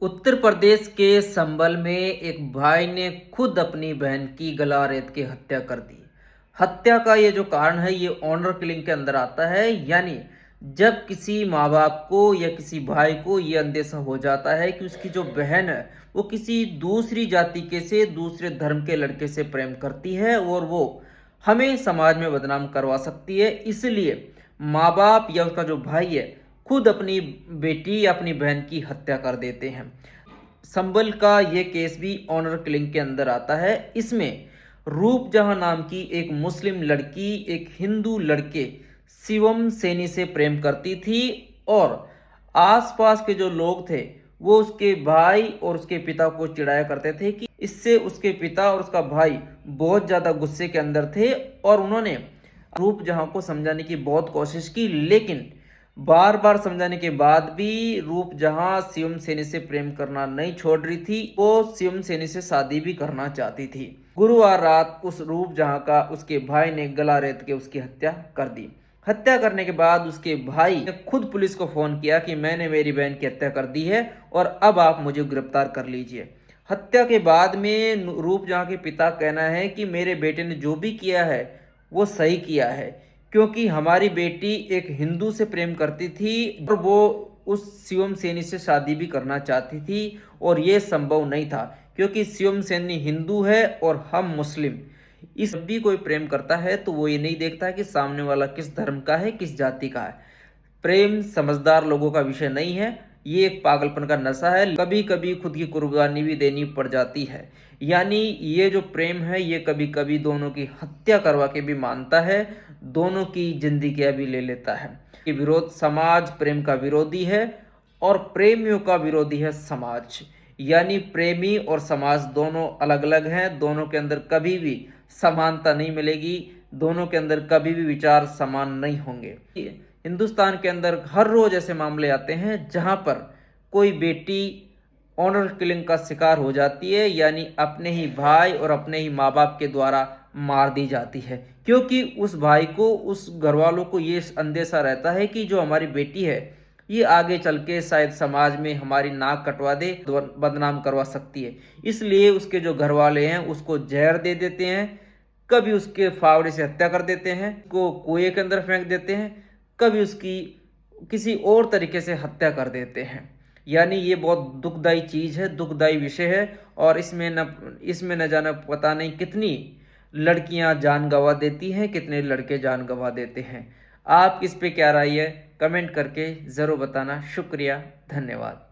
उत्तर प्रदेश के संभल में एक भाई ने खुद अपनी बहन की गला रेत के हत्या कर दी। हत्या का ये जो कारण है ये ऑनर किलिंग के अंदर आता है। यानी जब किसी माँ बाप को या किसी भाई को ये अंदेशा हो जाता है कि उसकी जो बहन है वो किसी दूसरी जाति के से दूसरे धर्म के लड़के से प्रेम करती है और वो हमें समाज में बदनाम करवा सकती है, इसलिए माँ बाप या उसका जो भाई है खुद अपनी बेटी या अपनी बहन की हत्या कर देते हैं। संभल का ये केस भी ऑनर किलिंग के अंदर आता है। इसमें रूप जहां नाम की एक मुस्लिम लड़की एक हिंदू लड़के शिवम सैनी से प्रेम करती थी और आसपास के जो लोग थे वो उसके भाई और उसके पिता को चिढ़ाया करते थे कि इससे उसके पिता और उसका भाई बहुत ज़्यादा गुस्से के अंदर थे और उन्होंने रूप जहां को समझाने की बहुत कोशिश की, लेकिन बार बार समझाने के बाद भी रूप जहां शिवम सैनी से प्रेम करना नहीं छोड़ रही थी, वो शिवम सैनी से शादी भी करना चाहती थी। गुरुवार रात उस रूप जहां का उसके भाई ने गला रेत के उसकी हत्या कर दी। हत्या करने के बाद उसके भाई ने खुद पुलिस को फोन किया कि मैंने मेरी बहन की हत्या कर दी है और अब आप मुझे गिरफ्तार कर लीजिए। हत्या के बाद में रूप जहां के पिता कहना है कि मेरे बेटे ने जो भी किया है वो सही किया है, क्योंकि हमारी बेटी एक हिंदू से प्रेम करती थी और वो उस शिवम सैनी से शादी भी करना चाहती थी और ये संभव नहीं था क्योंकि शिवम सैनी हिंदू है और हम मुस्लिम। इस भी कोई प्रेम करता है तो वो ये नहीं देखता कि सामने वाला किस धर्म का है किस जाति का है। प्रेम समझदार लोगों का विषय नहीं है, ये एक पागलपन का नशा है। कभी कभी खुद की कुर्बानी भी देनी पड़ जाती है। यानी ये जो प्रेम है ये कभी कभी दोनों की हत्या करवा के भी मानता है, दोनों की जिंदगियां भी ले लेता है। ये विरोध समाज प्रेम का विरोधी है और प्रेमियों का विरोधी है समाज। यानी प्रेमी और समाज दोनों अलग अलग हैं, दोनों के अंदर कभी भी समानता नहीं मिलेगी, दोनों के अंदर कभी भी विचार समान नहीं होंगे। हिंदुस्तान के अंदर हर रोज ऐसे मामले आते हैं जहां पर कोई बेटी ऑनर किलिंग का शिकार हो जाती है, यानी अपने ही भाई और अपने ही माँ बाप के द्वारा मार दी जाती है, क्योंकि उस भाई को उस घर वालों को ये अंदेशा रहता है कि जो हमारी बेटी है ये आगे चल के शायद समाज में हमारी नाक कटवा दे, बदनाम करवा सकती है। इसलिए उसके जो घर वाले हैं उसको जहर दे देते हैं, कभी उसके फावड़े से हत्या कर देते हैं, को कुएं के अंदर फेंक देते हैं, कभी उसकी किसी और तरीके से हत्या कर देते हैं। यानी ये बहुत दुखदाई चीज़ है, दुखदाई विषय है और इसमें न जाना पता नहीं कितनी लड़कियां जान गंवा देती हैं, कितने लड़के जान गंवा देते हैं। आप इस पे क्या राय है कमेंट करके ज़रूर बताना। शुक्रिया, धन्यवाद।